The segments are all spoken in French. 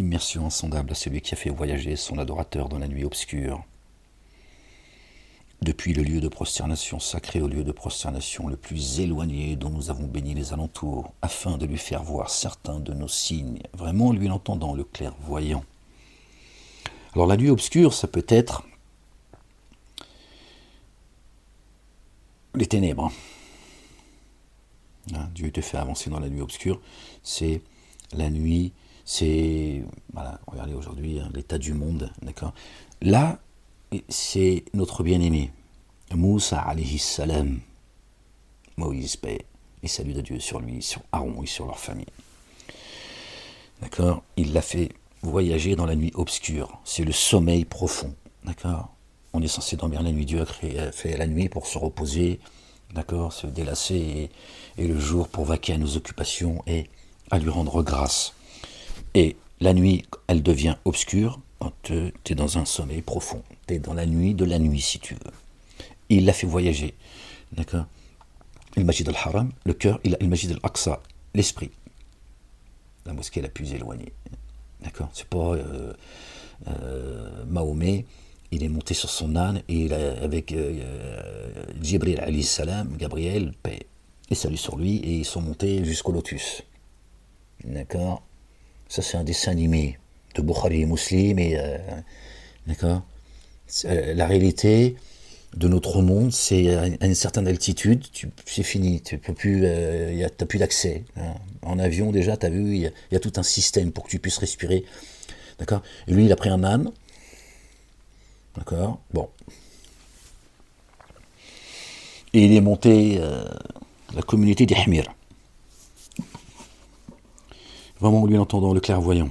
Immersion insondable à celui qui a fait voyager son adorateur dans la nuit obscure. Depuis le lieu de prosternation sacré au lieu de prosternation le plus éloigné dont nous avons béni les alentours, afin de lui faire voir certains de nos signes, vraiment lui l'entendant, le clairvoyant. Alors la nuit obscure, ça peut être les ténèbres. Dieu te fait avancer dans la nuit obscure, c'est la nuit, c'est, voilà, regardez aujourd'hui l'état du monde, d'accord. Là, c'est notre bien-aimé, Moussa alayhi salam, Moïse, paix et salut de Dieu sur lui, sur Aaron et sur leur famille. D'accord. Il l'a fait voyager dans la nuit obscure, c'est le sommeil profond, d'accord. On est censé dormir la nuit, Dieu a fait la nuit pour se reposer, d'accord, se délasser, et le jour pour vaquer à nos occupations et à lui rendre grâce. Et la nuit, elle devient obscure quand tu es dans un sommeil profond. Tu es dans la nuit de la nuit, si tu veux. Et il l'a fait voyager. D'accord. Il Majid al-Haram, le cœur, il Majid al-Aqsa, l'esprit. La mosquée la plus éloignée. D'accord. C'est pas Mahomet, il est monté sur son âne et avec Jibril alayhi salam, Gabriel, paix et salut sur lui, et ils sont montés jusqu'au lotus. D'accord. Ça, c'est un dessin animé de Bukhari et Muslim. Et, d'accord. La réalité de notre monde, c'est à une certaine altitude, c'est fini. Tu peux plus, t'as plus d'accès. Hein. En avion, déjà, tu as vu, il y a tout un système pour que tu puisses respirer. D'accord. Et lui, il a pris un âne. D'accord. Bon. Et il est monté la communauté des Hmir. Vraiment, lui entendant le clairvoyant.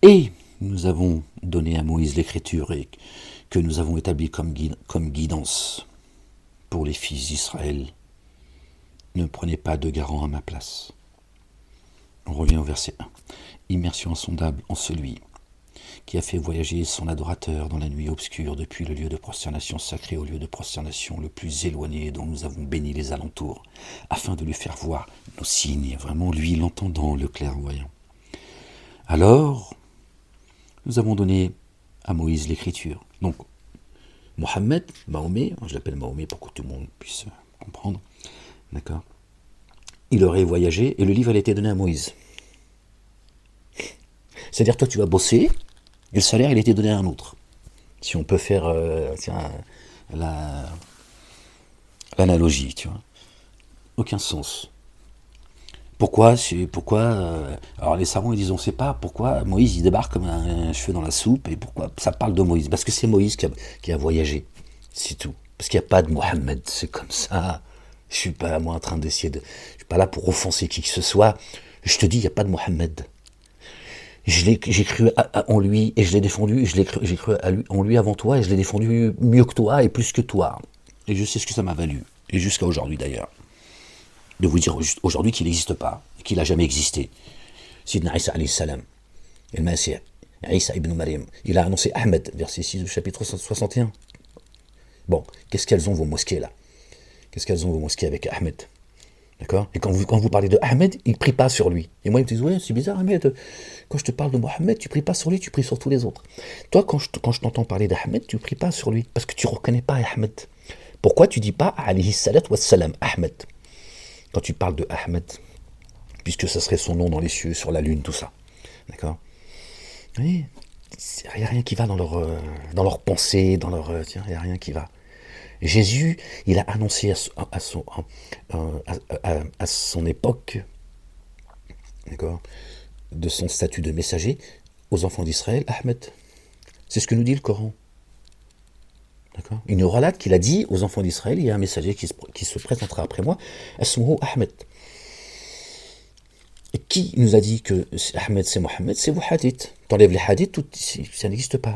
Et nous avons donné à Moïse l'écriture et que nous avons établi comme guidance pour les fils d'Israël. Ne prenez pas de garant à ma place. On revient au verset 1. Immersion insondable en celui qui a fait voyager son adorateur dans la nuit obscure depuis le lieu de prosternation sacré au lieu de prosternation le plus éloigné dont nous avons béni les alentours, afin de lui faire voir nos signes, vraiment lui l'entendant, le clairvoyant. Alors, nous avons donné à Moïse l'écriture. Donc, Mohammed, Mahomet, je l'appelle Mahomet pour que tout le monde puisse comprendre, d'accord. Il aurait voyagé et le livre a été donné à Moïse. C'est-à-dire, toi, tu vas bosser, et le salaire, il a été donné à un autre. Si on peut faire l'analogie, tu vois. Aucun sens. Pourquoi alors les savants, ils disent, on ne sait pas pourquoi Moïse, il débarque comme un cheveu dans la soupe, et pourquoi ça parle de Moïse. Parce que c'est Moïse qui a voyagé, c'est tout. Parce qu'il n'y a pas de Mohammed, c'est comme ça. Je ne suis pas, moi, en train d'essayer de... Je ne suis pas là pour offenser qui que ce soit. Je te dis, il n'y a pas de Mohammed. J'ai cru en lui et je l'ai défendu, j'ai cru en lui avant toi et je l'ai défendu mieux que toi et plus que toi. Et je sais ce que ça m'a valu, et jusqu'à aujourd'hui d'ailleurs, de vous dire aujourd'hui qu'il n'existe pas, qu'il n'a jamais existé. Sidna Isa alayhi salam, el Masih, Isa ibn Maryam, il a annoncé Ahmed, verset 6 du chapitre 61. Bon, qu'est-ce qu'elles ont vos mosquées là? Qu'est-ce qu'elles ont vos mosquées avec Ahmed? D'accord. Et quand vous parlez de Ahmed, il ne prie pas sur lui. Et moi, ils me disent, ouais, c'est bizarre, Ahmed. Quand je te parle de Mohammed, tu ne pries pas sur lui, tu pries sur tous les autres. Toi, quand je t'entends parler d'Ahmed, tu ne pries pas sur lui, parce que tu ne reconnais pas Ahmed. Pourquoi tu ne dis pas, alayhi salat wa salam, Ahmed, quand tu parles de Ahmed, puisque ça serait son nom dans les cieux, sur la lune, tout ça. D'accord. Oui, il n'y a rien qui va dans leur pensée, dans leur... tiens, il n'y a rien qui va. Jésus, il a annoncé à son époque, d'accord, de son statut de messager, aux enfants d'Israël, Ahmed. C'est ce que nous dit le Coran. D'accord. Il nous relate qu'il a dit aux enfants d'Israël, il y a un messager qui se présentera après moi, Asmuhu Ahmed. Et qui nous a dit que Ahmed c'est Mohammed? C'est vos hadiths. T'enlèves les hadiths, ça n'existe pas.